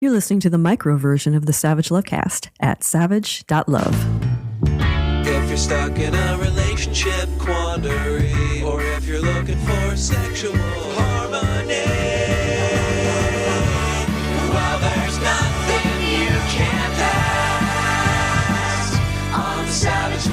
You're listening to the micro version of the Savage Lovecast at savage.love. If you're stuck in a relationship quandary, or if you're looking for sexual harmony, well, there's nothing you can't ask on the Savage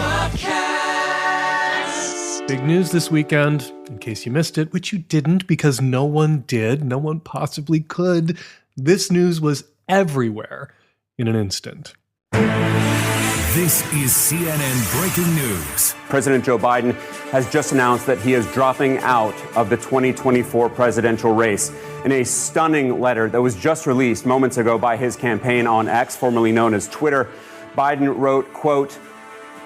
Lovecast. Big news this weekend, in case you missed it, which you didn't because no one did, no one possibly could. This news was everywhere in an instant. This is CNN Breaking News. President Joe Biden has just announced that he is dropping out of the 2024 presidential race. In a stunning letter that was just released moments ago by his campaign on X, formerly known as Twitter, Biden wrote, quote,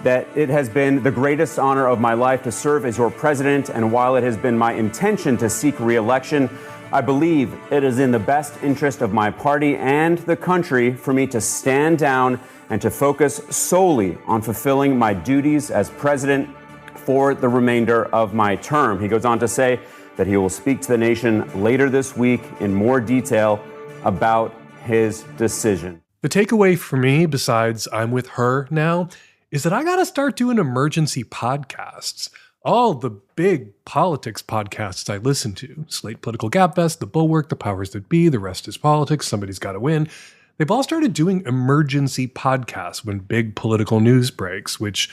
that it has been the greatest honor of my life to serve as your president, and while it has been my intention to seek re-election, I believe it is in the best interest of my party and the country for me to stand down and to focus solely on fulfilling my duties as president for the remainder of my term. He goes on to say that he will speak to the nation later this week in more detail about his decision. The takeaway for me, besides I'm with her now, is that I got to start doing emergency podcasts. All the big politics podcasts I listen to, Slate Political Gabfest, The Bulwark, The Powers That Be, The Rest is Politics, Somebody's Gotta Win, they've all started doing emergency podcasts when big political news breaks, which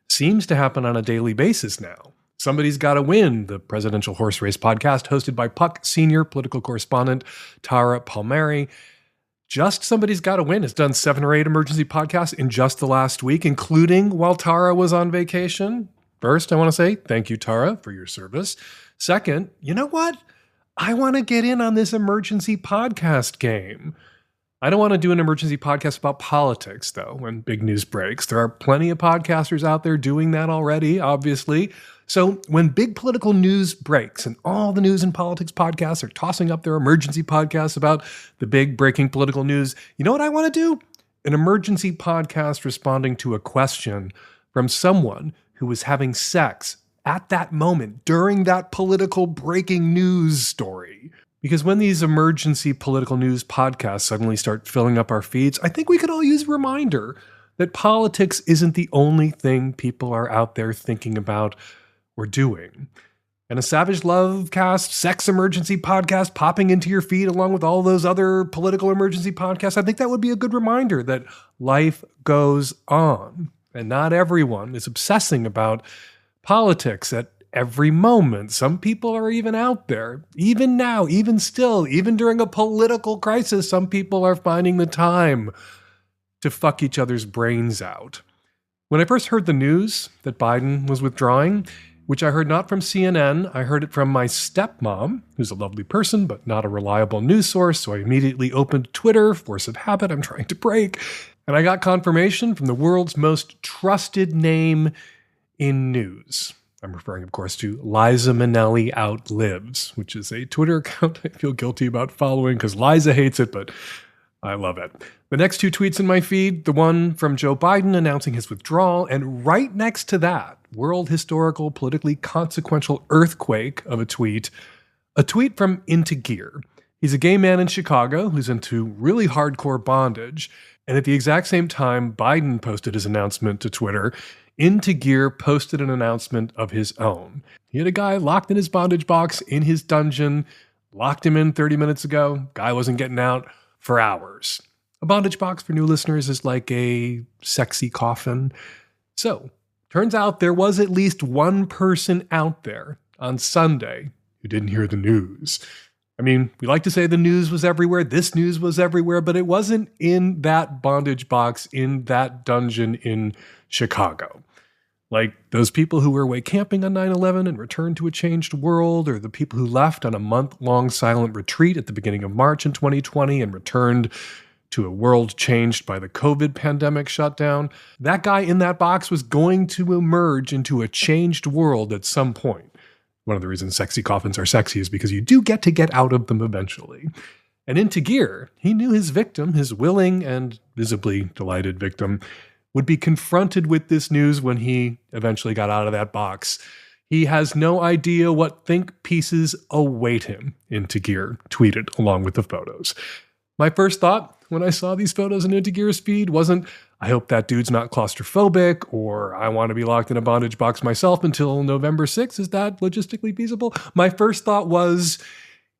seems to happen on a daily basis now. Somebody's Gotta Win, the presidential horse race podcast hosted by Puck senior political correspondent Tara Palmieri. Just Somebody's Gotta Win has done 7 or 8 emergency podcasts in just the last week, including while Tara was on vacation. First, I want to say thank you, Tara, for your service. Second, you know what? I want to get in on this emergency podcast game. I don't want to do an emergency podcast about politics, though, when big news breaks. There are plenty of podcasters out there doing that already, obviously. So when big political news breaks and all the news and politics podcasts are tossing up their emergency podcasts about the big breaking political news, you know what I want to do? An emergency podcast responding to a question from someone who was having sex at that moment during that political breaking news story. Because when these emergency political news podcasts suddenly start filling up our feeds, I think we could all use a reminder that politics isn't the only thing people are out there thinking about or doing. And a Savage Lovecast sex emergency podcast popping into your feed along with all those other political emergency podcasts, I think that would be a good reminder that life goes on. And not everyone is obsessing about politics at every moment. Some people are even out there, even now, even still, even during a political crisis, some people are finding the time to fuck each other's brains out. When I first heard the news that Biden was withdrawing, which I heard not from CNN, I heard it from my stepmom, who's a lovely person, but not a reliable news source, so I immediately opened Twitter, force of habit I'm trying to break, and I got confirmation from the world's most trusted name in news. I'm referring, of course, to Liza Minnelli Outlives, which is a Twitter account I feel guilty about following because Liza hates it, but I love it. The next 2 tweets in my feed, the one from Joe Biden announcing his withdrawal, and right next to that, world historical, politically consequential earthquake of a tweet from Into Gear. He's a gay man in Chicago who's into really hardcore bondage. And at the exact same time Biden posted his announcement to Twitter, Into Gear posted an announcement of his own. He had a guy locked in his bondage box in his dungeon, locked him in 30 minutes ago. Guy wasn't getting out for hours. A bondage box, for new listeners, is like a sexy coffin. So, turns out there was at least one person out there on Sunday who didn't hear the news. I mean, we like to say the news was everywhere, this news was everywhere, but it wasn't in that bondage box, in that dungeon in Chicago. Like those people who were away camping on 9/11 and returned to a changed world, or the people who left on a month-long silent retreat at the beginning of March in 2020 and returned to a world changed by the COVID pandemic shutdown. That guy in that box was going to emerge into a changed world at some point. One of the reasons sexy coffins are sexy is because you do get to get out of them eventually. And Into Gear, he knew his victim, his willing and visibly delighted victim, would be confronted with this news when he eventually got out of that box. He has no idea what think pieces await him, Into Gear tweeted along with the photos. My first thought when I saw these photos in Into Gear's feed wasn't, I hope that dude's not claustrophobic, or I want to be locked in a bondage box myself until November 6th. Is that logistically feasible? My first thought was,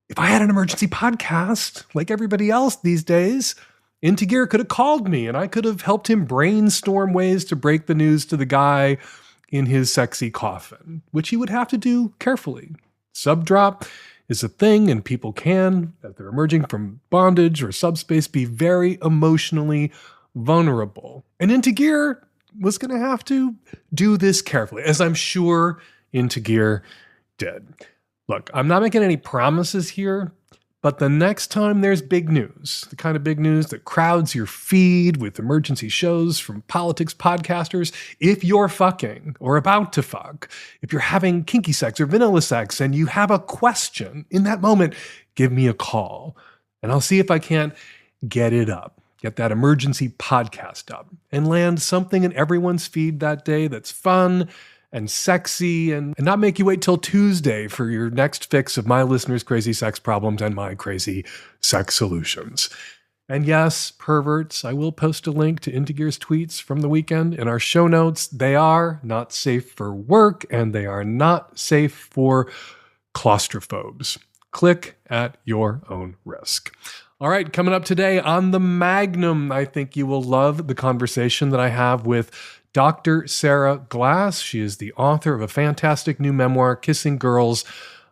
if I had an emergency podcast like everybody else these days, Into Gear could have called me and I could have helped him brainstorm ways to break the news to the guy in his sexy coffin, which he would have to do carefully. Subdrop is a thing, and people can, if they're emerging from bondage or subspace, be very emotionally vulnerable. And Into Gear was going to have to do this carefully, as I'm sure Into Gear did. Look, I'm not making any promises here, but the next time there's big news, the kind of big news that crowds your feed with emergency shows from politics podcasters, if you're fucking or about to fuck, if you're having kinky sex or vanilla sex and you have a question in that moment, give me a call and I'll see if I can't get it up, get that emergency podcast up and land something in everyone's feed that day that's fun and sexy, and not make you wait till Tuesday for your next fix of my listeners' crazy sex problems and my crazy sex solutions. And yes, perverts, I will post a link to Into Gear's tweets from the weekend in our show notes. They are not safe for work, and they are not safe for claustrophobes. Click at your own risk. All right, coming up today on the Magnum, I think you will love the conversation that I have with Dr. Sara Glass. She is the author of a fantastic new memoir, Kissing Girls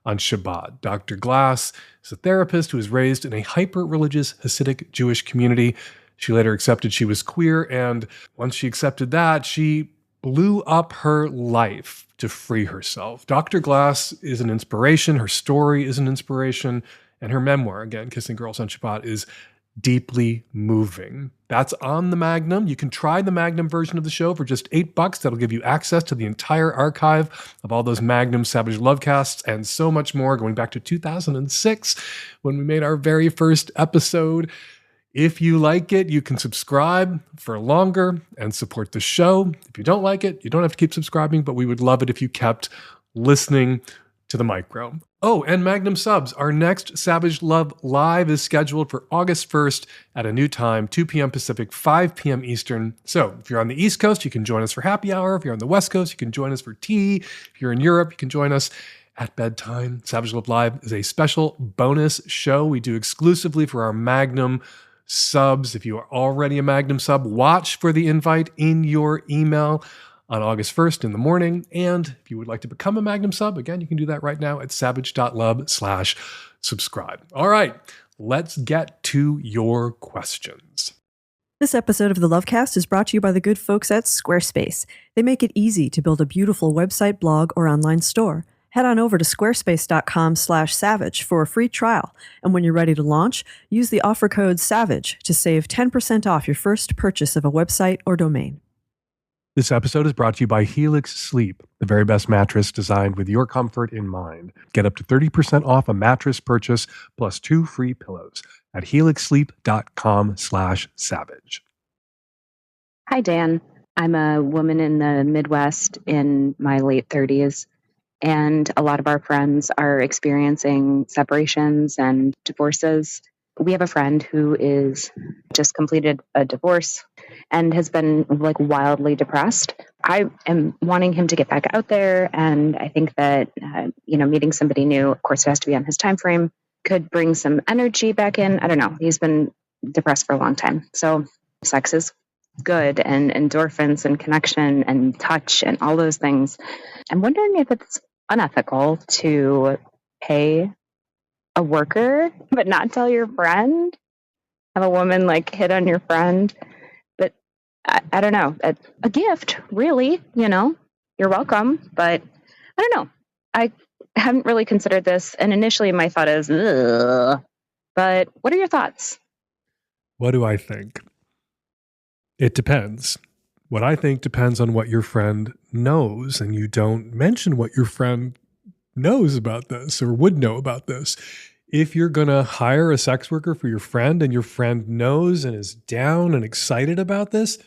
on Shabbat. Dr. Glass is a therapist who was raised in a hyper-religious Hasidic Jewish community. She later accepted she was queer, and once she accepted that, she blew up her life to free herself. Dr. Glass is an inspiration. Her story is an inspiration, and her memoir, again, Kissing Girls on Shabbat, is deeply moving. That's on the Magnum. You can try the Magnum version of the show for just $8. That'll give you access to the entire archive of all those Magnum Savage Lovecasts and so much more, going back to 2006 when we made our very first episode. If you like it, you can subscribe for longer and support the show. If you don't like it, you don't have to keep subscribing, but we would love it if you kept listening to the micro. Oh, and Magnum subs. Our next Savage Love Live is scheduled for August 1st at a new time, 2 p.m. Pacific, 5 p.m. Eastern. So if you're on the East Coast, you can join us for happy hour. If you're on the West Coast, you can join us for tea. If you're in Europe, you can join us at bedtime. Savage Love Live is a special bonus show we do exclusively for our Magnum subs. If you are already a Magnum sub, watch for the invite in your email on August 1st in the morning. And if you would like to become a Magnum sub, again, you can do that right now at savage.love/subscribe. All right, let's get to your questions. This episode of the Lovecast is brought to you by the good folks at Squarespace. They make it easy to build a beautiful website, blog, or online store. Head on over to squarespace.com/savage for a free trial. And when you're ready to launch, use the offer code SAVAGE to save 10% off your first purchase of a website or domain. This episode is brought to you by Helix Sleep, the very best mattress designed with your comfort in mind. Get up to 30% off a mattress purchase plus 2 free pillows at helixsleep.com/savage. Hi, Dan. I'm a woman in the Midwest in my late 30s, and a lot of our friends are experiencing separations and divorces. We have a friend who is just completed a divorce and has been wildly depressed. I am wanting him to get back out there, and I think that meeting somebody new, of course, it has to be on his time frame, could bring some energy back in. I don't know. He's been depressed for a long time, so sex is good, and endorphins and connection and touch and all those things. I'm wondering if it's unethical to pay a worker but not tell your friend. Have a woman hit on your friend. But I don't know. A gift, really, you're welcome. But I don't know. I haven't really considered this. And initially my thought is, ugh. But what are your thoughts? What do I think? It depends. What I think depends on what your friend knows, and you don't mention what your friend knows about this or would know about this. If you're going to hire a sex worker for your friend and your friend knows and is down and excited about this,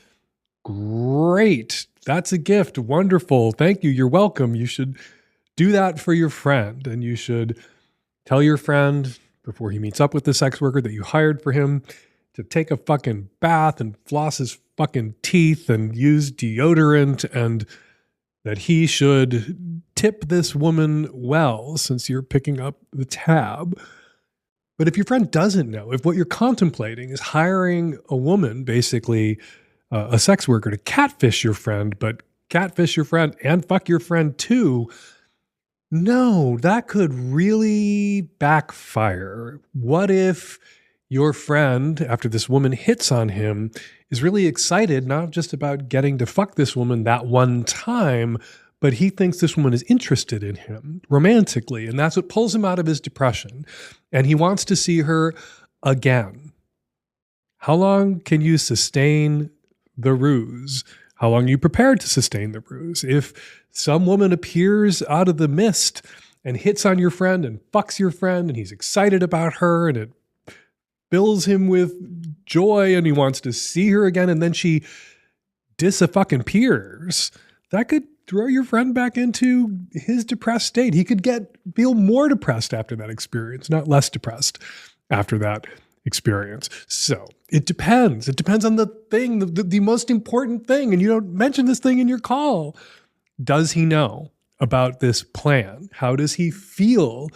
great. That's a gift. Wonderful. Thank you. You're welcome. You should do that for your friend, and you should tell your friend before he meets up with the sex worker that you hired for him to take a fucking bath and floss his fucking teeth and use deodorant, and that he should tip this woman well since you're picking up the tab. But if your friend doesn't know, if what you're contemplating is hiring a woman, basically a sex worker, to catfish your friend, but catfish your friend and fuck your friend too, no, that could really backfire. What if your friend, after this woman hits on him, is really excited, not just about getting to fuck this woman that one time, but he thinks this woman is interested in him romantically, and that's what pulls him out of his depression, and he wants to see her again. How long can you sustain the ruse? How long are you prepared to sustain the ruse? If some woman appears out of the mist and hits on your friend and fucks your friend, and he's excited about her, and it fills him with joy, and he wants to see her again, and then she dis-a-fucking-peers, that could throw your friend back into his depressed state. He could feel more depressed after that experience, not less depressed after that experience. So it depends. It depends on the thing, the most important thing. And you don't mention this thing in your call. Does he know about this plan? How does he feel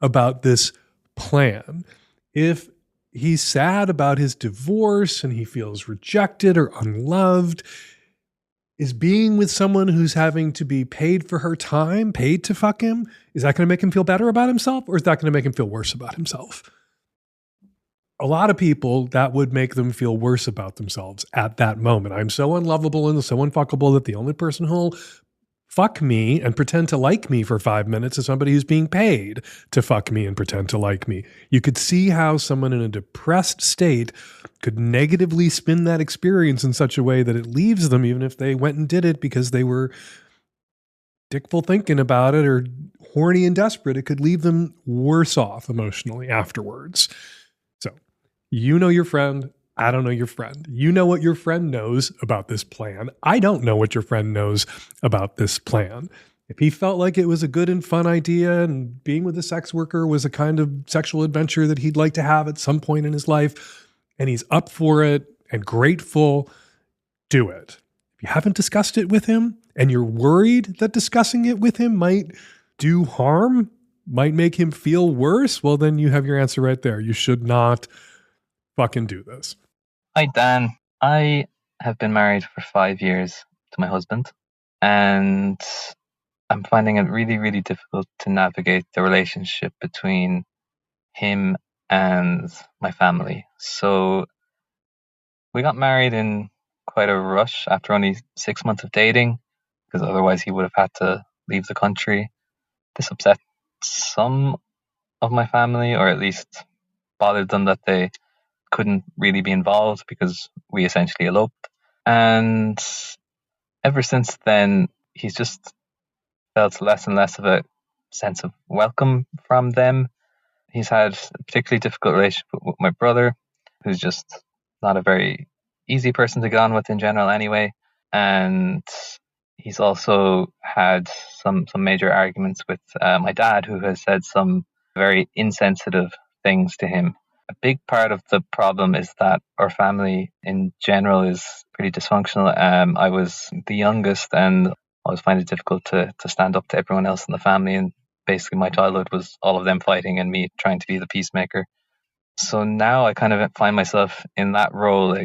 about this plan? If he's sad about his divorce and he feels rejected or unloved, is being with someone who's having to be paid for her time, paid to fuck him, is that going to make him feel better about himself, or is that going to make him feel worse about himself? A lot of people, that would make them feel worse about themselves at that moment. I'm so unlovable and so unfuckable that the only person who'll fuck me and pretend to like me for 5 minutes is somebody who's being paid to fuck me and pretend to like me. You could see how someone in a depressed state could negatively spin that experience in such a way that it leaves them, even if they went and did it because they were dickful thinking about it or horny and desperate, it could leave them worse off emotionally afterwards. So you know your friend. I don't know your friend. You know what your friend knows about this plan. I don't know what your friend knows about this plan. If he felt like it was a good and fun idea and being with a sex worker was a kind of sexual adventure that he'd like to have at some point in his life, and he's up for it and grateful, do it. If you haven't discussed it with him and you're worried that discussing it with him might do harm, might make him feel worse, well, then you have your answer right there. You should not fucking do this. Hi, Dan. I have been married for 5 years to my husband, and I'm finding it really, really difficult to navigate the relationship between him and my family. So we got married in quite a rush after only 6 months of dating, because otherwise he would have had to leave the country. This upset some of my family, or at least bothered them that they couldn't really be involved because we essentially eloped. And ever since then, he's just felt less and less of a sense of welcome from them. He's had a particularly difficult relationship with my brother, who's just not a very easy person to get on with in general anyway. And he's also had some major arguments with my dad, who has said some very insensitive things to him. A big part of the problem is that our family in general is pretty dysfunctional. I was the youngest, and I always find it difficult to stand up to everyone else in the family. And basically my childhood was all of them fighting and me trying to be the peacemaker. So now I kind of find myself in that role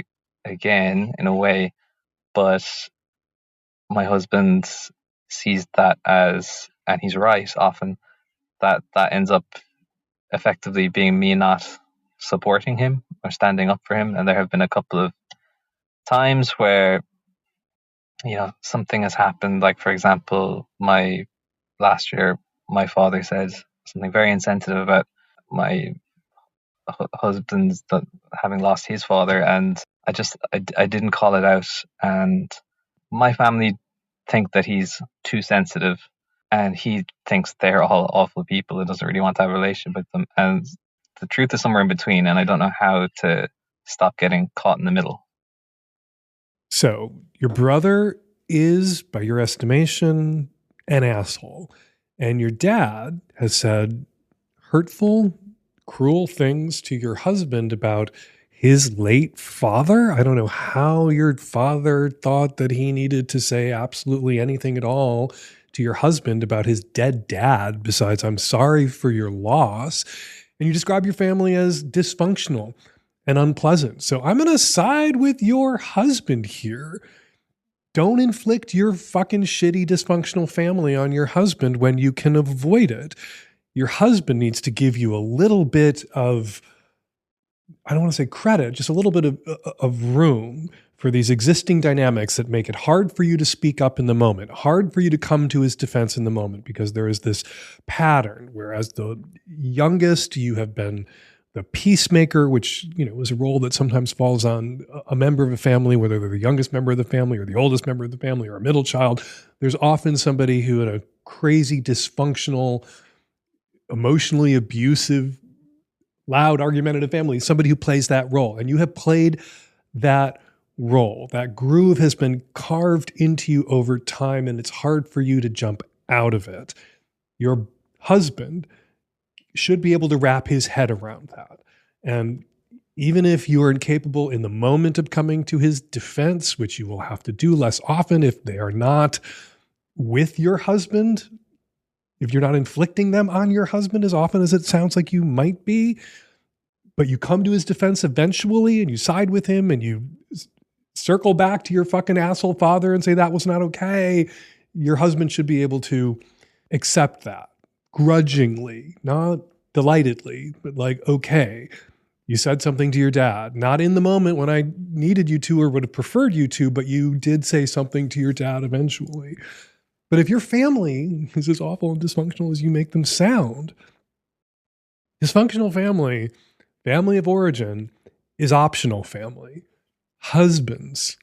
again, in a way. But my husband sees that as, and he's right often, that ends up effectively being me not supporting him or standing up for him. And there have been a couple of times where, something has happened. Like, for example, last year, my father said something very insensitive about my husband's having lost his father, and I didn't call it out. And my family think that he's too sensitive, and he thinks they're all awful people and doesn't really want to have a relationship with them. And the truth is somewhere in between, and I don't know how to stop getting caught in the middle. So your brother is, by your estimation, an asshole. And your dad has said hurtful, cruel things to your husband about his late father? I don't know how your father thought that he needed to say absolutely anything at all to your husband about his dead dad, besides, I'm sorry for your loss. And you describe your family as dysfunctional and unpleasant. So I'm going to side with your husband here. Don't inflict your fucking shitty dysfunctional family on your husband when you can avoid it. Your husband needs to give you a little bit of, I don't want to say credit, just a little bit of room for these existing dynamics that make it hard for you to speak up in the moment, hard for you to come to his defense in the moment, because there is this pattern, whereas the youngest, you have been the peacemaker, which, is a role that sometimes falls on a member of a family, whether they're the youngest member of the family or the oldest member of the family or a middle child. There's often somebody who in a crazy, dysfunctional, emotionally abusive, loud, argumentative family, somebody who plays that role. And you have played that role. That groove has been carved into you over time, and it's hard for you to jump out of it. Your husband should be able to wrap his head around that. And even if you are incapable in the moment of coming to his defense, which you will have to do less often if they are not with your husband, if you're not inflicting them on your husband as often as it sounds like you might be, but you come to his defense eventually and you side with him and you circle back to your fucking asshole father and say that was not okay, your husband should be able to accept that grudgingly, not delightedly, but like, okay, you said something to your dad, not in the moment when I needed you to or would have preferred you to, but you did say something to your dad eventually. But if your family is as awful and dysfunctional as you make them sound, dysfunctional family, family of origin, is optional family. Husbands,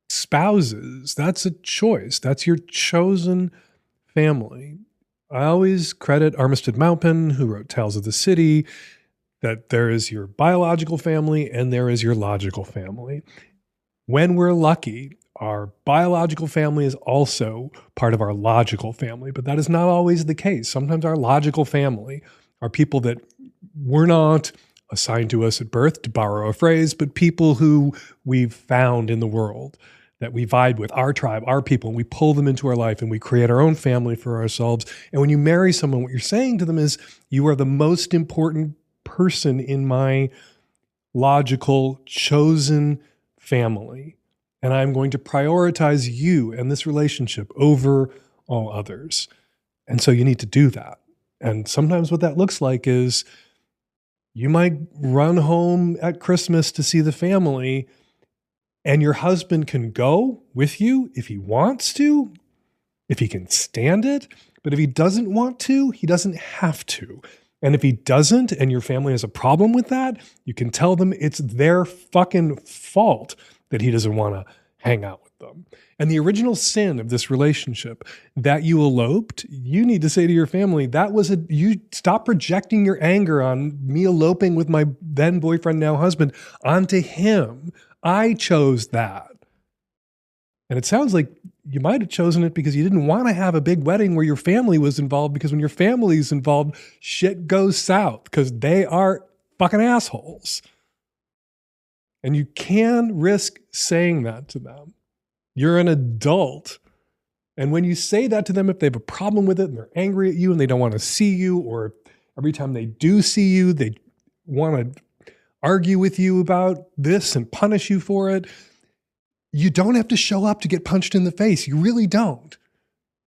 spouses, that's a choice. That's your chosen family. I always credit Armistead Maupin, who wrote Tales of the City, that there is your biological family and there is your logical family. When we're lucky, our biological family is also part of our logical family, but that is not always the case. Sometimes our logical family are people that were not assigned to us at birth, to borrow a phrase, but people who we've found in the world, that we vibe with, our tribe, our people, and we pull them into our life and we create our own family for ourselves. And when you marry someone, what you're saying to them is, you are the most important person in my logical, chosen family. And I'm going to prioritize you and this relationship over all others. And so you need to do that. And sometimes what that looks like is you might run home at Christmas to see the family, and your husband can go with you if he wants to, if he can stand it. But if he doesn't want to, he doesn't have to. And if he doesn't, and your family has a problem with that, you can tell them it's their fucking fault that he doesn't want to hang out with them. And the original sin of this relationship, that you eloped, you need to say to your family, you stop projecting your anger on me eloping with my then boyfriend, now husband, onto him. I chose that. And it sounds like you might have chosen it because you didn't want to have a big wedding where your family was involved, because when your family is involved, shit goes south because they are fucking assholes. And you can risk saying that to them. You're an adult. And when you say that to them, if they have a problem with it and they're angry at you and they don't want to see you, or every time they do see you, they want to argue with you about this and punish you for it, you don't have to show up to get punched in the face. You really don't.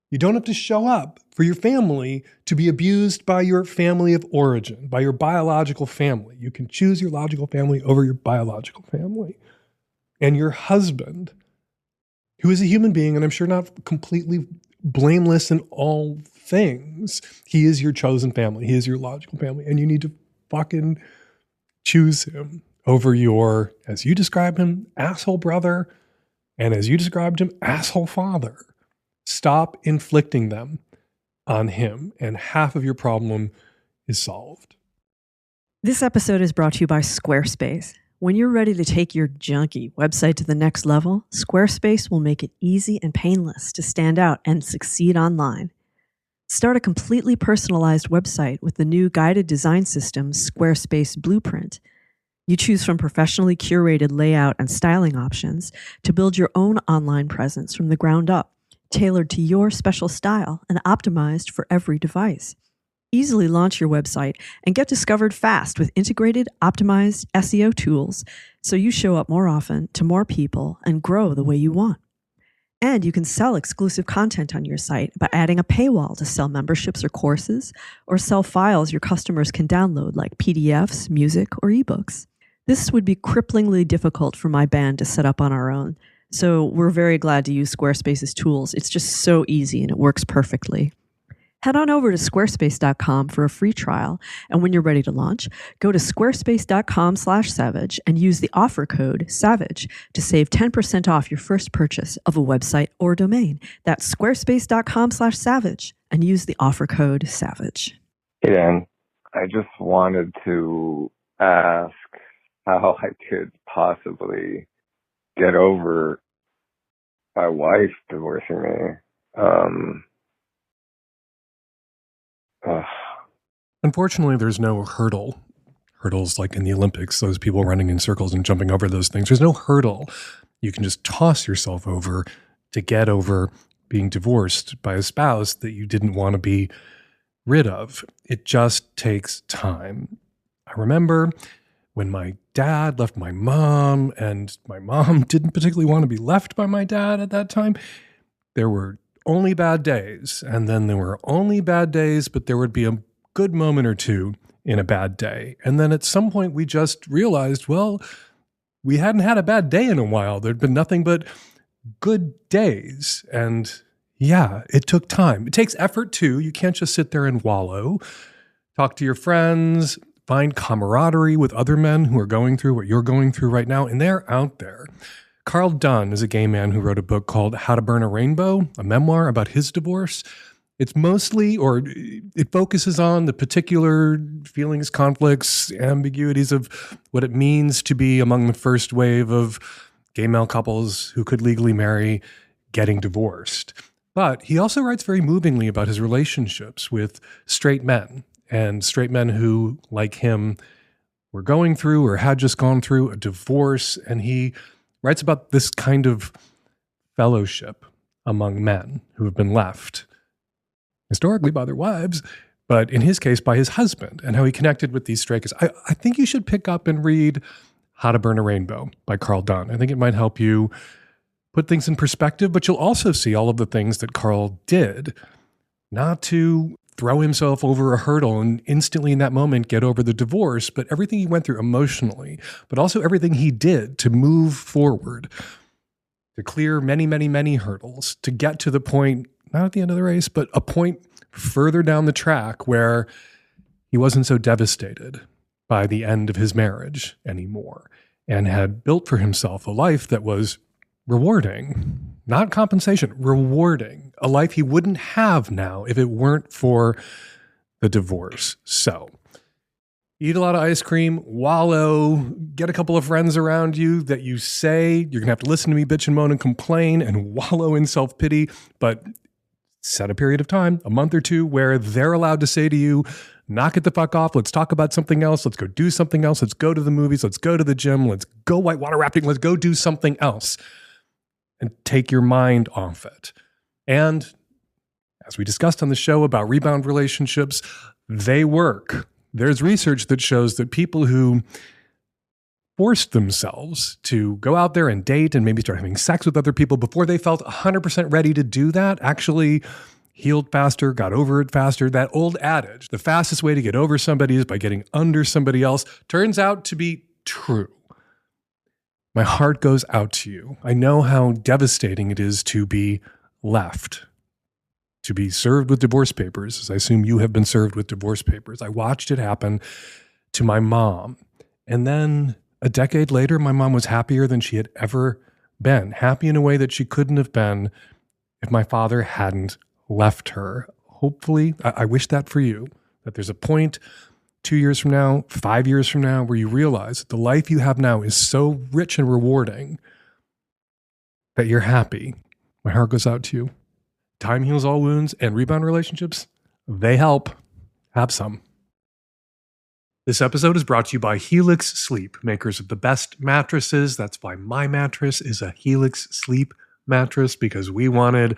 You don't have to show up for your family to be abused by your family of origin, by your biological family. You can choose your logical family over your biological family. And your husband, who is a human being, and I'm sure not completely blameless in all things, he is your chosen family. He is your logical family. And you need to fucking choose him over your, as you describe him, asshole brother, and as you described him, asshole father. Stop inflicting them on him, and half of your problem is solved. This episode is brought to you by Squarespace. When you're ready to take your junky website to the next level, Squarespace will make it easy and painless to stand out and succeed online. Start a completely personalized website with the new guided design system, Squarespace Blueprint. You choose from professionally curated layout and styling options to build your own online presence from the ground up, tailored to your special style and optimized for every device. Easily launch your website and get discovered fast with integrated, optimized SEO tools so you show up more often to more people and grow the way you want. And you can sell exclusive content on your site by adding a paywall to sell memberships or courses, or sell files your customers can download like PDFs, music, or ebooks. This would be cripplingly difficult for my band to set up on our own, so we're very glad to use Squarespace's tools. It's just so easy and it works perfectly. Head on over to squarespace.com for a free trial, and when you're ready to launch, go to squarespace.com/savage and use the offer code SAVAGE to save 10% off your first purchase of a website or domain. That's squarespace.com/savage and use the offer code SAVAGE. Hey, Dan. I just wanted to ask how I could possibly get over my wife divorcing me. Unfortunately, there's no hurdle. Hurdles like in the Olympics, those people running in circles and jumping over those things. There's no hurdle you can just toss yourself over to get over being divorced by a spouse that you didn't want to be rid of. It just takes time. I remember when my dad left my mom, and my mom didn't particularly want to be left by my dad at that time. There were only bad days, and then there were only bad days, but there would be a good moment or two in a bad day. And then at some point we just realized, well, we hadn't had a bad day in a while. There'd been nothing but good days. And yeah, it took time. It takes effort too. You can't just sit there and wallow. Talk to your friends, find camaraderie with other men who are going through what you're going through right now. And they're out there. Carl Dunn is a gay man who wrote a book called How to Burn a Rainbow, a memoir about his divorce. It's mostly, or it focuses on the particular feelings, conflicts, ambiguities of what it means to be among the first wave of gay male couples who could legally marry getting divorced. But he also writes very movingly about his relationships with straight men, and straight men who, like him, were going through or had just gone through a divorce. And he writes about this kind of fellowship among men who have been left, historically by their wives, but in his case by his husband, and how he connected with these straight guys. I think you should pick up and read How to Burn a Rainbow by Carl Dunn. I think it might help you put things in perspective, but you'll also see all of the things that Carl did, not to throw himself over a hurdle and instantly in that moment get over the divorce, but everything he went through emotionally, but also everything he did to move forward, to clear many, many, many hurdles, to get to the point, not at the end of the race, but a point further down the track where he wasn't so devastated by the end of his marriage anymore and had built for himself a life that was rewarding, not compensation, rewarding, a life he wouldn't have now if it weren't for the divorce. So eat a lot of ice cream, wallow, get a couple of friends around you that you say, you're going to have to listen to me bitch and moan and complain and wallow in self-pity, but set a period of time, a month or two, where they're allowed to say to you, knock it the fuck off. Let's talk about something else. Let's go do something else. Let's go to the movies. Let's go to the gym. Let's go whitewater rafting. Let's go do something else and take your mind off it. And as we discussed on the show about rebound relationships, they work. There's research that shows that people who forced themselves to go out there and date and maybe start having sex with other people before they felt 100% ready to do that actually healed faster, got over it faster. That old adage, the fastest way to get over somebody is by getting under somebody else, turns out to be true. My heart goes out to you. I know how devastating it is to be left, to be served with divorce papers, as I assume you have been served with divorce papers. I watched it happen to my mom. And then a decade later, my mom was happier than she had ever been, happy in a way that she couldn't have been if my father hadn't left her. Hopefully, I wish that for you, that there's a point 2 years from now, 5 years from now, where you realize that the life you have now is so rich and rewarding that you're happy. My heart goes out to you. Time heals all wounds, and rebound relationships, they help. Have some. This episode is brought to you by Helix Sleep, makers of the best mattresses. That's why my mattress is a Helix Sleep mattress, because we wanted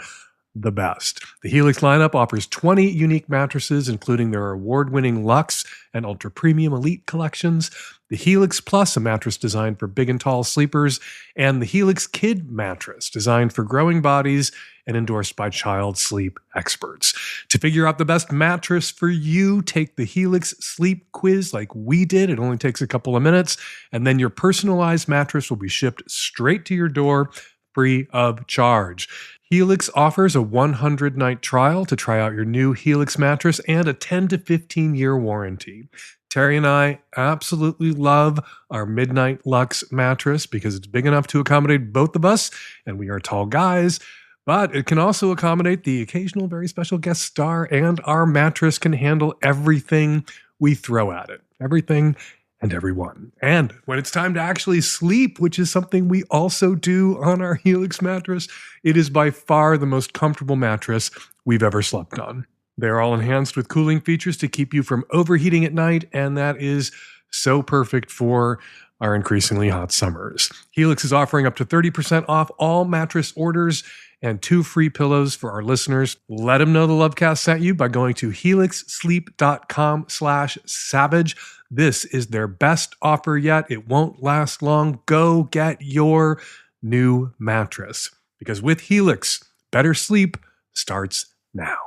the best. The Helix lineup offers 20 unique mattresses, including their award-winning Luxe and Ultra Premium Elite collections, the Helix Plus, a mattress designed for big and tall sleepers, and the Helix Kid mattress, designed for growing bodies and endorsed by child sleep experts. To figure out the best mattress for you, take the Helix Sleep Quiz like we did. It only takes a couple of minutes, and then your personalized mattress will be shipped straight to your door, free of charge. Helix offers a 100-night trial to try out your new Helix mattress and a 10 to 15-year warranty. Terry and I absolutely love our Midnight Luxe mattress because it's big enough to accommodate both of us, and we are tall guys, but it can also accommodate the occasional very special guest star, and our mattress can handle everything we throw at it. Everything and everyone. And when it's time to actually sleep, which is something we also do on our Helix mattress, it is by far the most comfortable mattress we've ever slept on. They're all enhanced with cooling features to keep you from overheating at night, and that is so perfect for our increasingly hot summers. Helix is offering up to 30% off all mattress orders and 2 free pillows for our listeners. Let them know the Lovecast sent you by going to helixsleep.com/savage. This is their best offer yet. It won't last long. Go get your new mattress, because with Helix, better sleep starts now.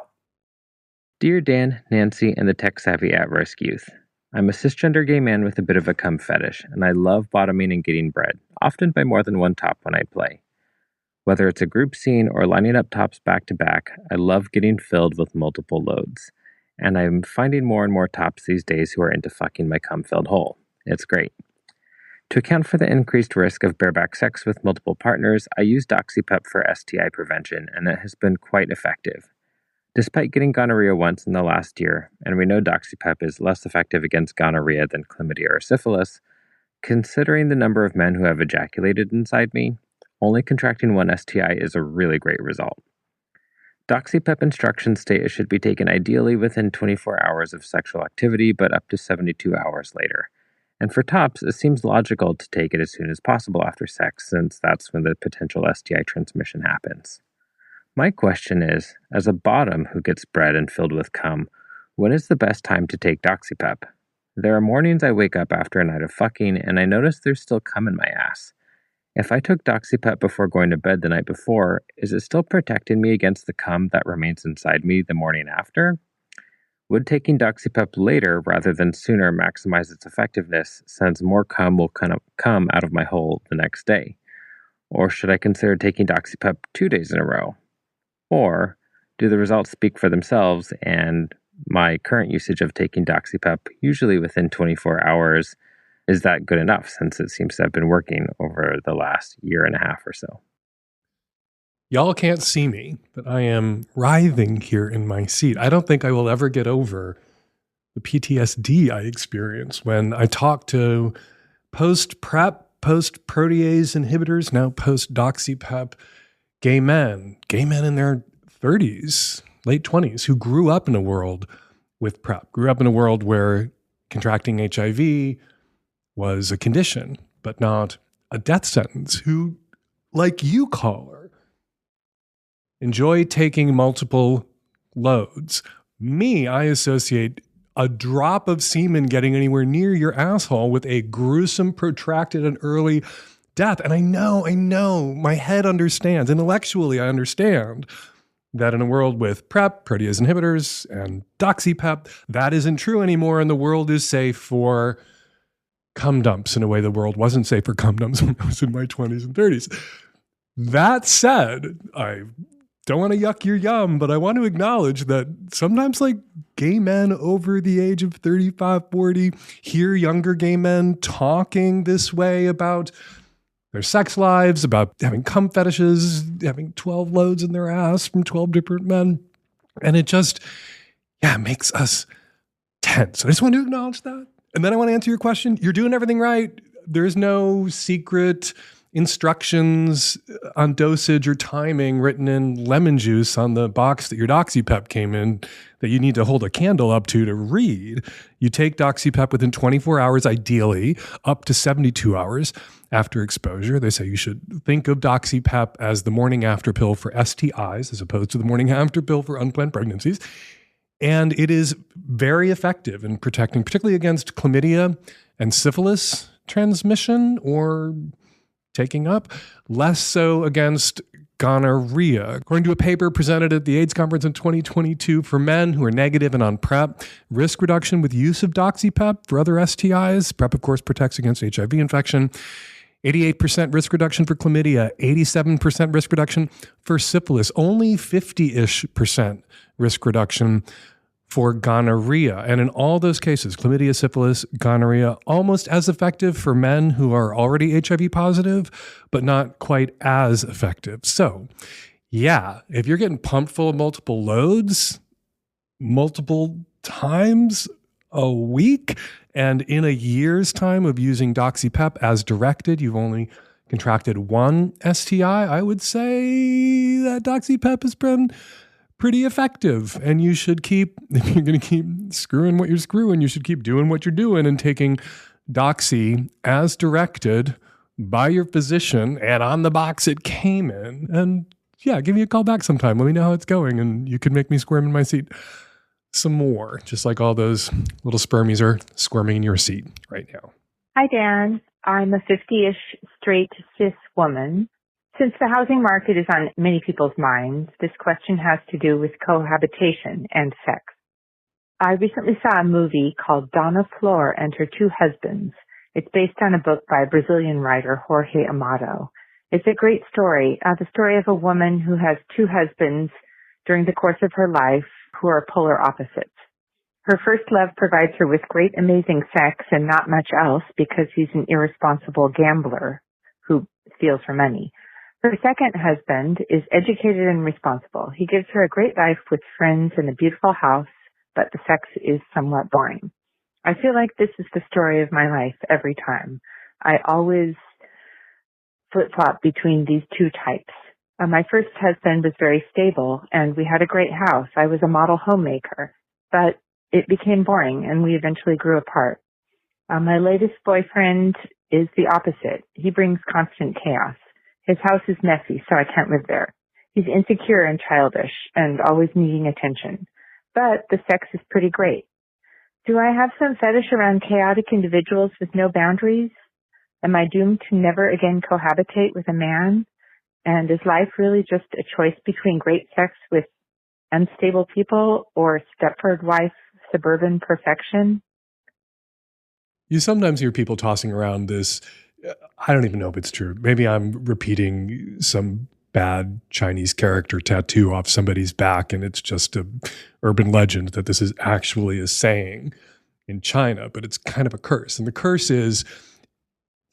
Dear Dan, Nancy, and the tech-savvy at-risk youth. I'm a cisgender gay man with a bit of a cum fetish, and I love bottoming and getting bread, often by more than one top when I play. Whether it's a group scene or lining up tops back to back, I love getting filled with multiple loads. And I'm finding more and more tops these days who are into fucking my cum-filled hole. It's great. To account for the increased risk of bareback sex with multiple partners, I use DoxyPep for STI prevention, and it has been quite effective. Despite getting gonorrhea once in the last year, and we know DoxyPep is less effective against gonorrhea than chlamydia or syphilis, considering the number of men who have ejaculated inside me, only contracting one STI is a really great result. DoxyPep instructions state it should be taken ideally within 24 hours of sexual activity, but up to 72 hours later. And for tops, it seems logical to take it as soon as possible after sex, since that's when the potential STI transmission happens. My question is, as a bottom who gets bread and filled with cum, when is the best time to take DoxyPep? There are mornings I wake up after a night of fucking, and I notice there's still cum in my ass. If I took DoxyPep before going to bed the night before, is it still protecting me against the cum that remains inside me the morning after? Would taking DoxyPep later rather than sooner maximize its effectiveness, since more cum will come out of my hole the next day? Or should I consider taking DoxyPep 2 days in a row? Or do the results speak for themselves, and my current usage of taking DoxyPep, usually within 24 hours, is that good enough, since it seems to have been working over the last year and a half or so? Y'all can't see me, but I am writhing here in my seat. I don't think I will ever get over the PTSD I experience when I talk to post-PrEP, post-protease inhibitors, now post-DoxyPep gay men in their 30s, late 20s, who grew up in a world with PrEP, grew up in a world where contracting HIV was a condition, but not a death sentence, who, like you, caller, enjoy taking multiple loads. Me, I associate a drop of semen getting anywhere near your asshole with a gruesome, protracted, and early death. And I know, my head understands. Intellectually, I understand that in a world with PrEP, protease inhibitors, and DoxyPep, that isn't true anymore, and the world is safe for cum dumps in a way the world wasn't safe for cum dumps when I was in my 20s and 30s. That said, I don't want to yuck your yum, but I want to acknowledge that sometimes, like, gay men over the age of 35, 40 hear younger gay men talking this way about their sex lives, about having cum fetishes, having 12 loads in their ass from 12 different men. And it just, makes us tense. I just want to acknowledge that. And then I want to answer your question. You're doing everything right. There is no secret instructions on dosage or timing written in lemon juice on the box that your DoxyPep came in that you need to hold a candle up to read. You take DoxyPep within 24 hours, ideally, up to 72 hours after exposure. They say you should think of DoxyPep as the morning after pill for STIs as opposed to the morning after pill for unplanned pregnancies. And it is very effective in protecting, particularly against chlamydia and syphilis transmission or taking up, less so against gonorrhea. According to a paper presented at the AIDS conference in 2022 for men who are negative and on PrEP, risk reduction with use of DoxyPep for other STIs. PrEP, of course, protects against HIV infection. 88% risk reduction for chlamydia, 87% risk reduction for syphilis, only 50-ish% risk reduction for gonorrhea. And in all those cases, chlamydia, syphilis, gonorrhea, almost as effective for men who are already HIV positive, but not quite as effective. So, yeah, if you're getting pumped full of multiple loads, multiple times a week, and in a year's time of using DoxyPep as directed, you've only contracted one STI, I would say that DoxyPep has been pretty effective. And you should keep, if you're going to keep screwing what you're screwing, you should keep doing what you're doing and taking Doxy as directed by your physician and on the box it came in. And yeah, give me a call back sometime. Let me know how it's going, and you could make me squirm in my seat some more, just like all those little spermies are squirming in your seat right now. Hi, Dan. I'm a 50-ish straight cis woman. Since the housing market is on many people's minds, this question has to do with cohabitation and sex. I recently saw a movie called Donna Flor and Her Two Husbands. It's based on a book by Brazilian writer Jorge Amado. It's a great story, the story of a woman who has two husbands during the course of her life who are polar opposites. Her first love provides her with great, amazing sex and not much else because he's an irresponsible gambler who steals her money. Her second husband is educated and responsible. He gives her a great life with friends and a beautiful house, but the sex is somewhat boring. I feel like this is the story of my life every time. I always flip-flop between these two types. My first husband was very stable, and we had a great house. I was a model homemaker, but it became boring, and we eventually grew apart. My latest boyfriend is the opposite. He brings constant chaos. His house is messy, so I can't live there. He's insecure and childish and always needing attention, but the sex is pretty great. Do I have some fetish around chaotic individuals with no boundaries? Am I doomed to never again cohabitate with a man? And is life really just a choice between great sex with unstable people or Stepford wife suburban perfection? You sometimes hear people tossing around this, I don't even know if it's true. Maybe I'm repeating some bad Chinese character tattoo off somebody's back, and it's just a urban legend that this is actually a saying in China, but it's kind of a curse. And the curse is,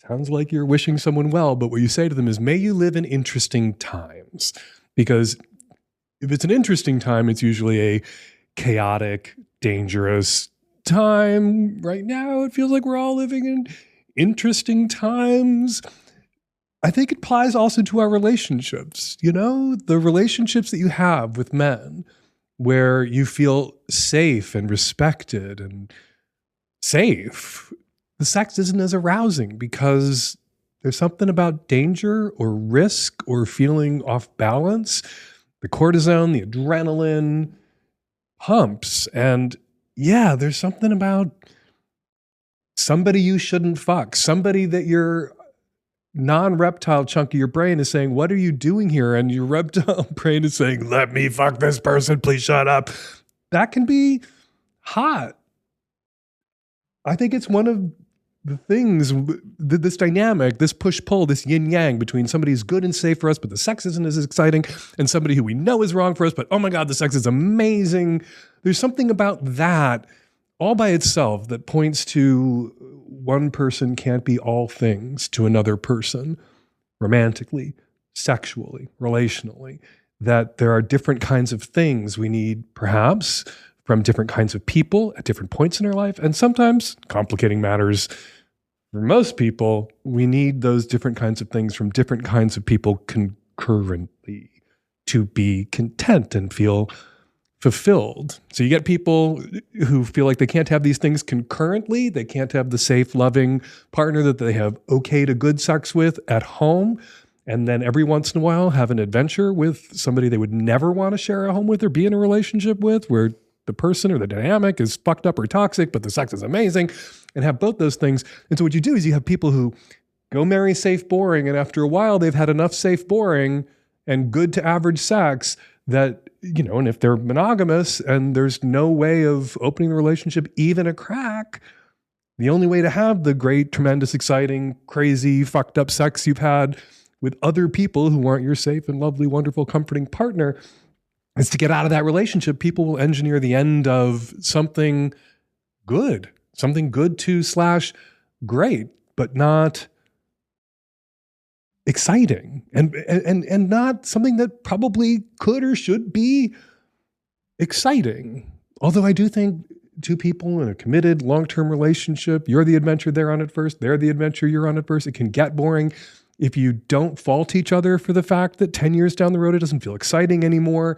sounds like you're wishing someone well, but what you say to them is, may you live in interesting times. Because if it's an interesting time, it's usually a chaotic, dangerous time. Right now, it feels like we're all living in interesting times. I think it applies also to our relationships. You know, the relationships that you have with men where you feel safe and respected and safe. The sex isn't as arousing because there's something about danger or risk or feeling off balance. The cortisone, the adrenaline pumps. And yeah, there's something about somebody you shouldn't fuck, somebody that your non-reptile chunk of your brain is saying, what are you doing here? And your reptile brain is saying, let me fuck this person, please shut up. That can be hot. I think it's one of the things, this dynamic, this push-pull, this yin-yang between somebody who's good and safe for us, but the sex isn't as exciting, and somebody who we know is wrong for us, but oh my God, the sex is amazing. There's something about that all by itself that points to one person can't be all things to another person, romantically, sexually, relationally, that there are different kinds of things we need, perhaps, from different kinds of people at different points in our life, and sometimes, complicating matters, For most people, we need those different kinds of things from different kinds of people concurrently to be content and feel fulfilled. So you get people who feel like they can't have these things concurrently. They can't have the safe, loving partner that they have okay to good sex with at home. And then every once in a while have an adventure with somebody they would never want to share a home with or be in a relationship with, where the person or the dynamic is fucked up or toxic, but the sex is amazing, and have both those things. And so what you do is you have people who go marry safe, boring, and after a while they've had enough safe, boring and good to average sex that, you know, and if they're monogamous and there's no way of opening the relationship even a crack, the only way to have the great, tremendous, exciting, crazy, fucked up sex you've had with other people who aren't your safe and lovely, wonderful, comforting partner is to get out of that relationship. People will engineer the end of something good to / great, but not exciting and not something that probably could or should be exciting. Although I do think two people in a committed long-term relationship, you're the adventure they're on at first, they're the adventure you're on at first. It can get boring if you don't fault each other for the fact that 10 years down the road, it doesn't feel exciting anymore,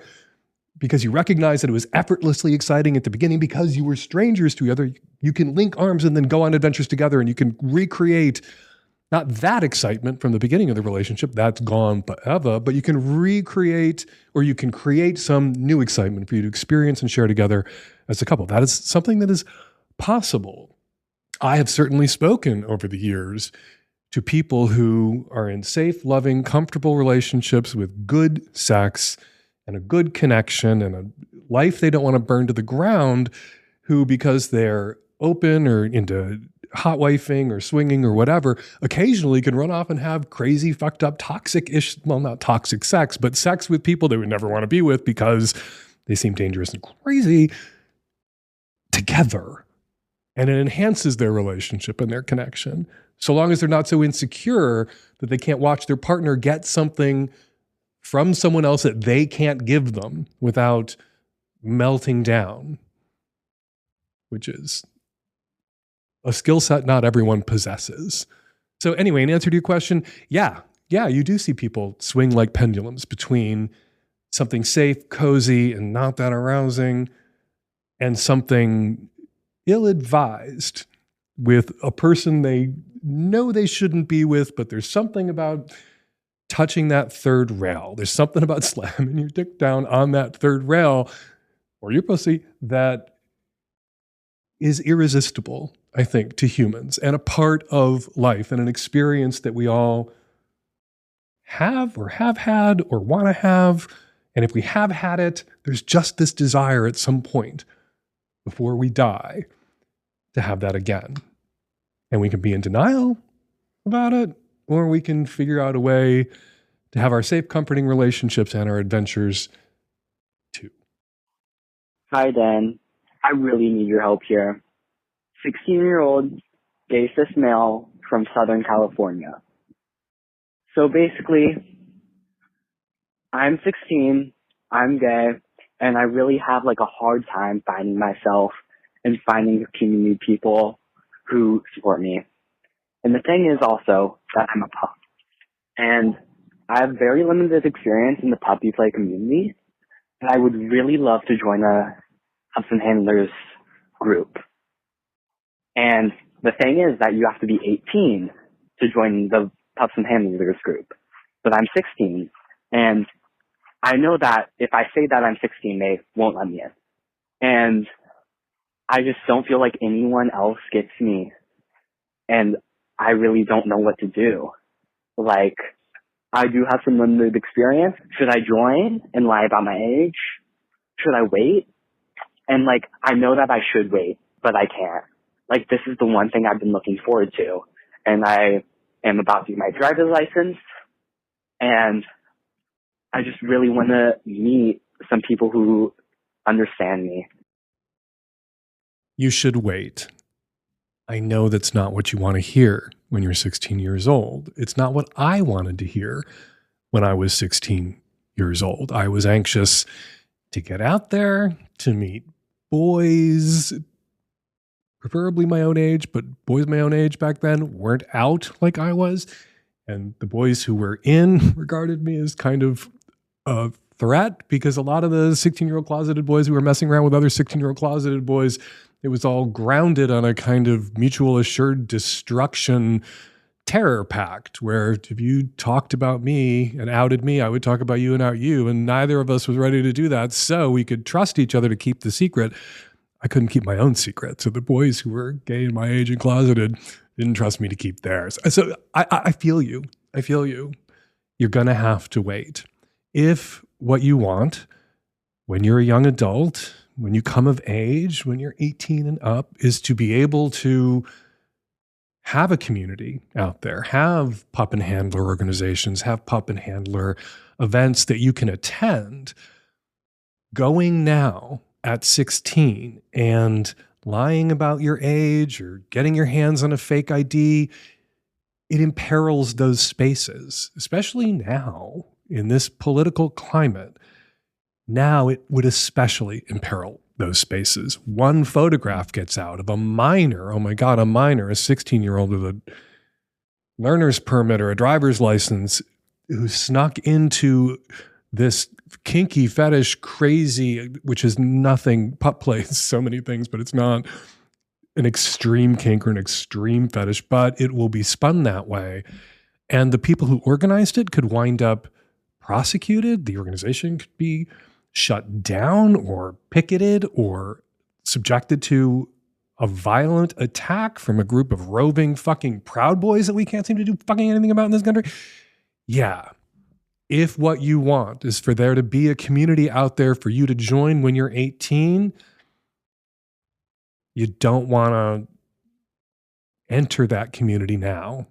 because you recognize that it was effortlessly exciting at the beginning because you were strangers to each other. You can link arms and then go on adventures together, and you can recreate not that excitement from the beginning of the relationship, that's gone forever, but you can recreate, or you can create some new excitement for you to experience and share together as a couple. That is something that is possible. I have certainly spoken over the years to people who are in safe, loving, comfortable relationships with good sex and a good connection and a life they don't want to burn to the ground, who, because they're open or into hot wifing or swinging or whatever, occasionally can run off and have crazy, fucked up, toxic-ish, well, not toxic sex, but sex with people they would never want to be with because they seem dangerous and crazy together. And it enhances their relationship and their connection, so long as they're not so insecure that they can't watch their partner get something from someone else that they can't give them without melting down, which is a skill set not everyone possesses. So anyway, in answer to your question, yeah, you do see people swing like pendulums between something safe, cozy, and not that arousing, and something ill-advised with a person they know they shouldn't be with, but there's something about touching that third rail. There's something about slamming your dick down on that third rail or your pussy that is irresistible, I think, to humans, and a part of life and an experience that we all have or have had or want to have. And if we have had it, there's just this desire at some point before we die to have that again. And we can be in denial about it, or we can figure out a way to have our safe, comforting relationships and our adventures too. Hi, Dan. I really need your help here. 16-year-old gay cis male from Southern California. So basically, I'm 16, I'm gay, and I really have like a hard time finding myself and finding a community of people who support me. And the thing is also that I'm a pup. And I have very limited experience in the puppy play community. And I would really love to join a pups and handlers group. And the thing is that you have to be 18 to join the pups and handlers group. But I'm 16. And I know that if I say that I'm 16, they won't let me in. And I just don't feel like anyone else gets me. And I really don't know what to do. Like, I do have some limited experience. Should I join and lie about my age? Should I wait? And like, I know that I should wait, but I can't. Like, this is the one thing I've been looking forward to. And I am about to get my driver's license. And I just really want to meet some people who understand me. You should wait. I know that's not what you want to hear when you're 16 years old. It's not what I wanted to hear when I was 16 years old. I was anxious to get out there, to meet boys, preferably my own age, but boys my own age back then weren't out like I was. And the boys who were in regarded me as kind of a threat, because a lot of the 16-year-old closeted boys who were messing around with other 16-year-old closeted boys, it was all grounded on a kind of mutual assured destruction terror pact, where if you talked about me and outed me, I would talk about you and out you. And neither of us was ready to do that. So we could trust each other to keep the secret. I couldn't keep my own secret. So the boys who were gay and my age and closeted didn't trust me to keep theirs. So I feel you. I feel you. You're going to have to wait. If what you want when you're a young adult, when you come of age, when you're 18 and up, is to be able to have a community out there, have pup and handler organizations, have pup and handler events that you can attend, going now at 16 and lying about your age or getting your hands on a fake ID, it imperils those spaces, especially now in this political climate. Now it would especially imperil those spaces. One photograph gets out of a minor, oh my God, a minor, a 16-year-old with a learner's permit or a driver's license who snuck into this kinky fetish crazy, which is nothing, pup play is so many things, but it's not an extreme kink or an extreme fetish, but it will be spun that way. And the people who organized it could wind up prosecuted. The organization could be shut down or picketed or subjected to a violent attack from a group of roving fucking Proud Boys that we can't seem to do fucking anything about in this country. Yeah. If what you want is for there to be a community out there for you to join when you're 18, you don't want to enter that community now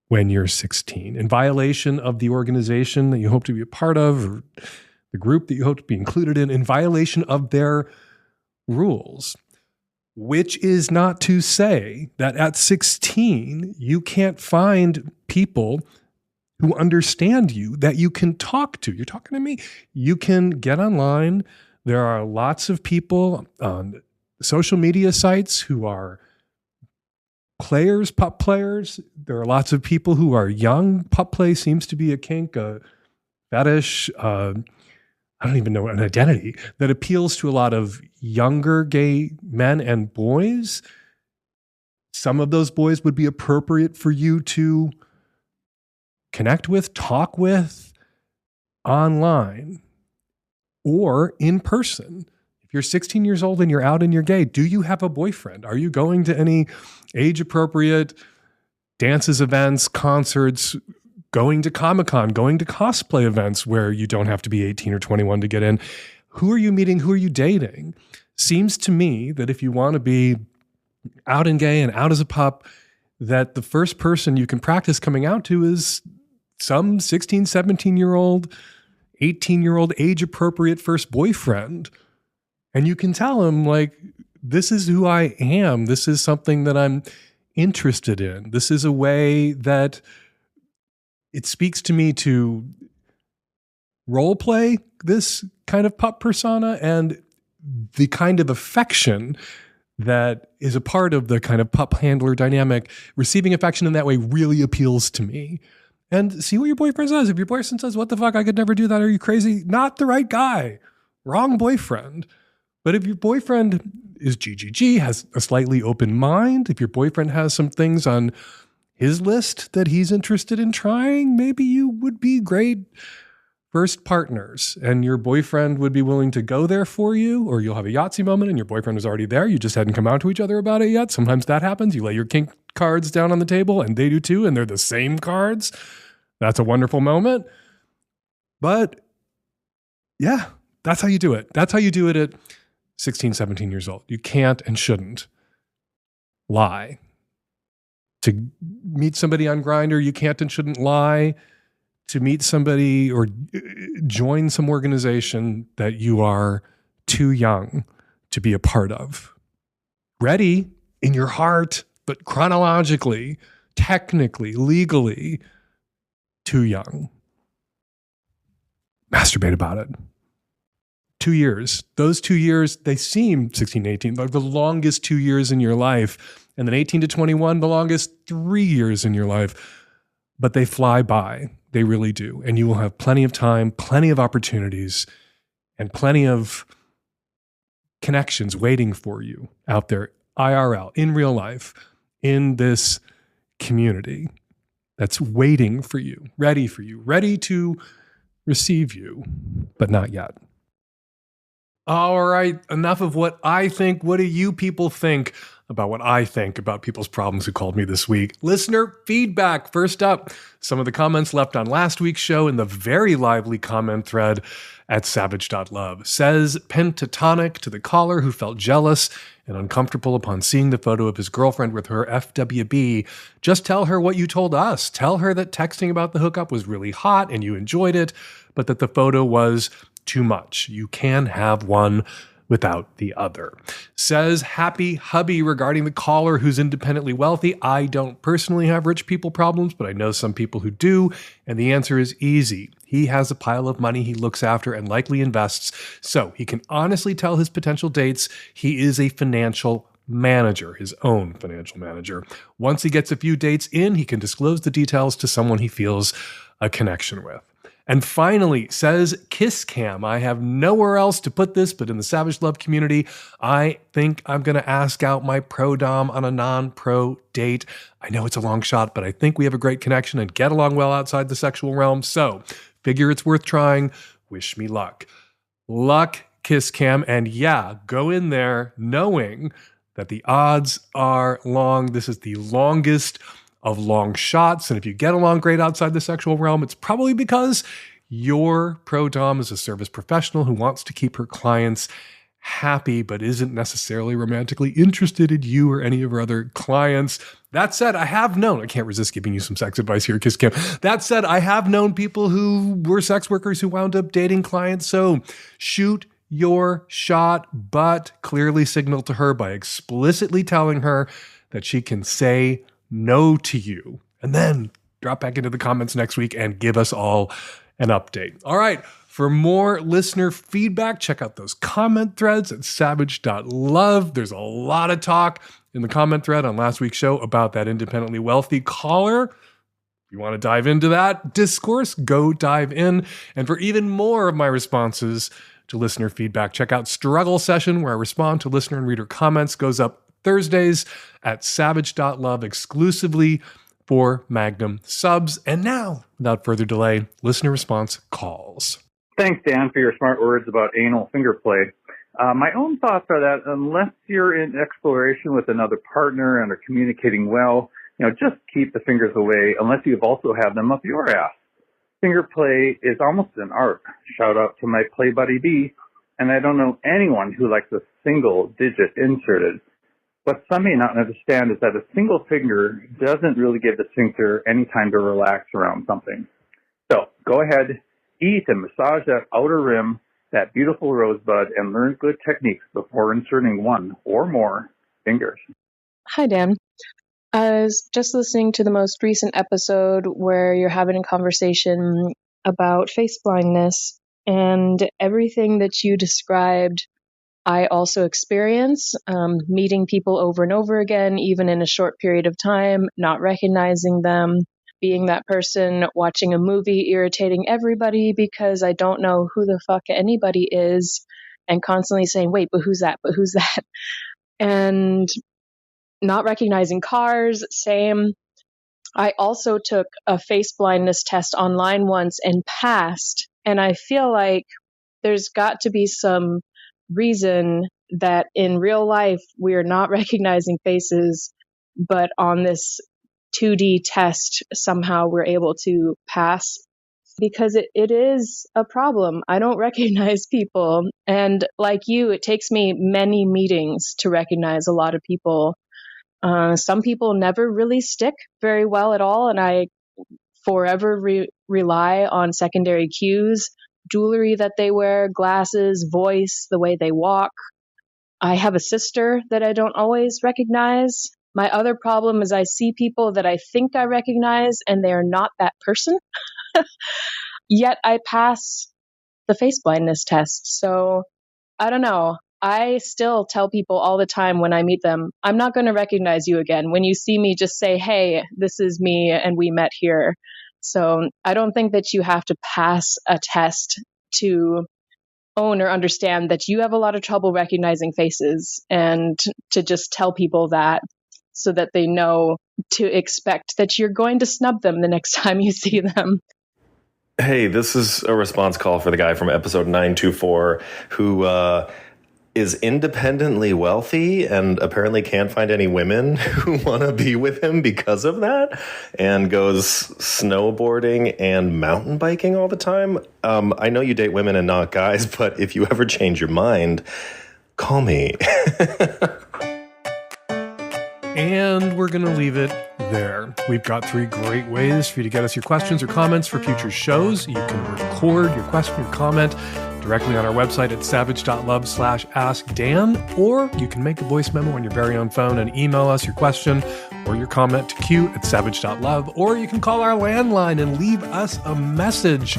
when you're 16 in violation of the organization that you hope to be a part of, or the group that you hope to be included in violation of their rules. Which is not to say that at 16, you can't find people who understand you that you can talk to. You're talking to me. You can get online. There are lots of people on social media sites who are players, pup players. There are lots of people who are young. Pup play seems to be a kink, a fetish, I don't even know, an identity that appeals to a lot of younger gay men and boys. Some of those boys would be appropriate for you to connect with, talk with online or in person. If you're 16 years old and you're out and you're gay, do you have a boyfriend? Are you going to any age-appropriate dances, events, concerts, going to Comic-Con, going to cosplay events where you don't have to be 18 or 21 to get in? Who are you meeting? Who are you dating? Seems to me that if you want to be out and gay and out as a pup, that the first person you can practice coming out to is some 16, 17-year-old, 18-year-old age-appropriate first boyfriend. And you can tell him, like, this is who I am. This is something that I'm interested in. This is a way that it speaks to me to role play this kind of pup persona and the kind of affection that is a part of the kind of pup handler dynamic. Receiving affection in that way really appeals to me. And see what your boyfriend says. If your boyfriend says, what the fuck, I could never do that. Are you crazy? Not the right guy. Wrong boyfriend. But if your boyfriend is GGG, has a slightly open mind, if your boyfriend has some things on his list that he's interested in trying, maybe you would be great first partners and your boyfriend would be willing to go there for you, or you'll have a Yahtzee moment and your boyfriend was already there. You just hadn't come out to each other about it yet. Sometimes that happens. You lay your kink cards down on the table and they do too, and they're the same cards. That's a wonderful moment. But yeah, that's how you do it. That's how you do it at 16, 17 years old. You can't and shouldn't lie. To meet somebody on Grindr, you can't and shouldn't lie. To meet somebody or join some organization that you are too young to be a part of. Ready in your heart, but chronologically, technically, legally, too young. Masturbate about it. 2 years. Those 2 years, they seem 16 to 18, like the longest 2 years in your life. And then 18 to 21, the longest 3 years in your life. But they fly by. They really do. And you will have plenty of time, plenty of opportunities, and plenty of connections waiting for you out there, IRL, in real life, in this community that's waiting for you, ready to receive you, but not yet. All right, enough of what I think. What do you people think about what I think about people's problems who called me this week? Listener feedback. First up, some of the comments left on last week's show in the very lively comment thread at savage.love. Says pentatonic to the caller who felt jealous and uncomfortable upon seeing the photo of his girlfriend with her FWB. Just tell her what you told us. Tell her that texting about the hookup was really hot and you enjoyed it, but that the photo was too much. You can have one without the other. Says Happy Hubby regarding the caller who's independently wealthy. I don't personally have rich people problems, but I know some people who do, and the answer is easy. He has a pile of money he looks after and likely invests, so he can honestly tell his potential dates he is a financial manager, his own financial manager. Once he gets a few dates in, he can disclose the details to someone he feels a connection with. And finally, says Kiss Cam, I have nowhere else to put this but in the Savage Love community. I think I'm going to ask out my pro-dom on a non-pro date. I know it's a long shot, but I think we have a great connection and get along well outside the sexual realm. So figure it's worth trying. Wish me luck. Luck, Kiss Cam. And yeah, go in there knowing that the odds are long. This is the longest of long shots. And if you get along great outside the sexual realm, it's probably because your pro-dom is a service professional who wants to keep her clients happy, but isn't necessarily romantically interested in you or any of her other clients. That said, I can't resist giving you some sex advice here, Kiss Cam. That said, I have known people who were sex workers who wound up dating clients. So shoot your shot, but clearly signal to her by explicitly telling her that she can say no to you. And then drop back into the comments next week and give us all an update. All right. For more listener feedback, check out those comment threads at savage.love. There's a lot of talk in the comment thread on last week's show about that independently wealthy caller. If you want to dive into that discourse, go dive in. And for even more of my responses to listener feedback, check out Struggle Session, where I respond to listener and reader comments. Goes up Thursdays at savage.love exclusively for Magnum subs. And now, without further delay, listener response calls. Thanks, Dan, for your smart words about anal finger play. My own thoughts are that unless you're in exploration with another partner and are communicating well, just keep the fingers away unless you also have them up your ass. Finger play is almost an art. Shout out to my play buddy B. And I don't know anyone who likes a single digit inserted. What some may not understand is that a single finger doesn't really give the sphincter any time to relax around something. So go ahead, eat and massage that outer rim, that beautiful rosebud, and learn good techniques before inserting one or more fingers. Hi, Dan. I was just listening to the most recent episode where you're having a conversation about face blindness, and everything that you described I also experience, meeting people over and over again, even in a short period of time, not recognizing them, being that person watching a movie, irritating everybody because I don't know who the fuck anybody is, and constantly saying, wait, but who's that? But who's that? And not recognizing cars, same. I also took a face blindness test online once and passed, and I feel like there's got to be some reason that in real life we're not recognizing faces, but on this 2D test somehow we're able to pass, because it is a problem. I don't recognize people, and like you, it takes me many meetings to recognize a lot of people. Some people never really stick very well at all, and I forever rely on secondary cues. Jewelry that they wear, glasses, voice, the way they walk. I have a sister that I don't always recognize. My other problem is I see people that I think I recognize and they are not that person. Yet I pass the face blindness test. So I don't know. I still tell people all the time when I meet them, I'm not going to recognize you again. When you see me, just say, hey, this is me and we met here. So I don't think that you have to pass a test to own or understand that you have a lot of trouble recognizing faces, and to just tell people that so that they know to expect that you're going to snub them the next time you see them. Hey, this is a response call for the guy from episode 924 who is independently wealthy and apparently can't find any women who want to be with him because of that, and goes snowboarding and mountain biking all the time. I know you date women and not guys, but if you ever change your mind, call me. And we're going to leave it there. We've got 3 great ways for you to get us your questions or comments for future shows. You can record your question or comment directly on our website at savage.love/askdan, or you can make a voice memo on your very own phone and email us your question or your comment to q@savage.love, or you can call our landline and leave us a message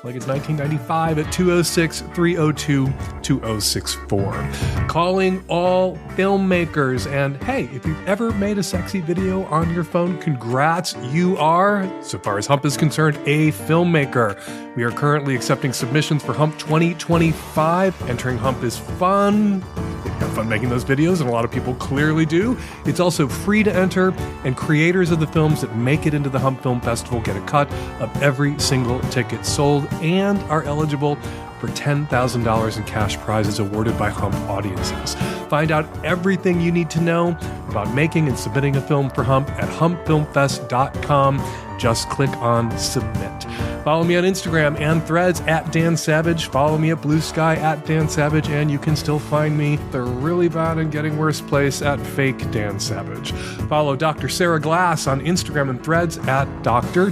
like it's 1995 at 206-302-2064. Calling all filmmakers. And hey, if you've ever made a sexy video on your phone, congrats. You are, so far as Hump is concerned, a filmmaker. We are currently accepting submissions for Hump 2025. Entering Hump is fun. If you have fun making those videos, and a lot of people clearly do. It's also free to enter, and creators of the films that make it into the Hump Film Festival get a cut of every single ticket sold, and are eligible for $10,000 in cash prizes awarded by Hump audiences. Find out everything you need to know about making and submitting a film for Hump at humpfilmfest.com. Just click on Submit. Follow me on Instagram and Threads at Dan Savage. Follow me at Blue Sky at Dan Savage, and you can still find me the really bad and getting worse place at Fake Dan Savage. Follow Dr. Sara Glass on Instagram and Threads at Dr.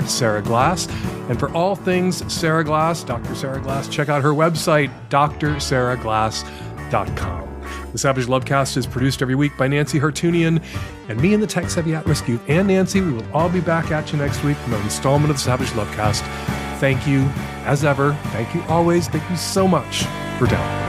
Sara Glass. And for all things Sara Glass, Dr. Sara Glass, check out her website, drsaraglass.com. The Savage Lovecast is produced every week by Nancy Hartunian, and me and the tech-savvy at-risk youth and Nancy. We will all be back at you next week for another installment of the Savage Lovecast. Thank you, as ever. Thank you always. Thank you so much for downloading.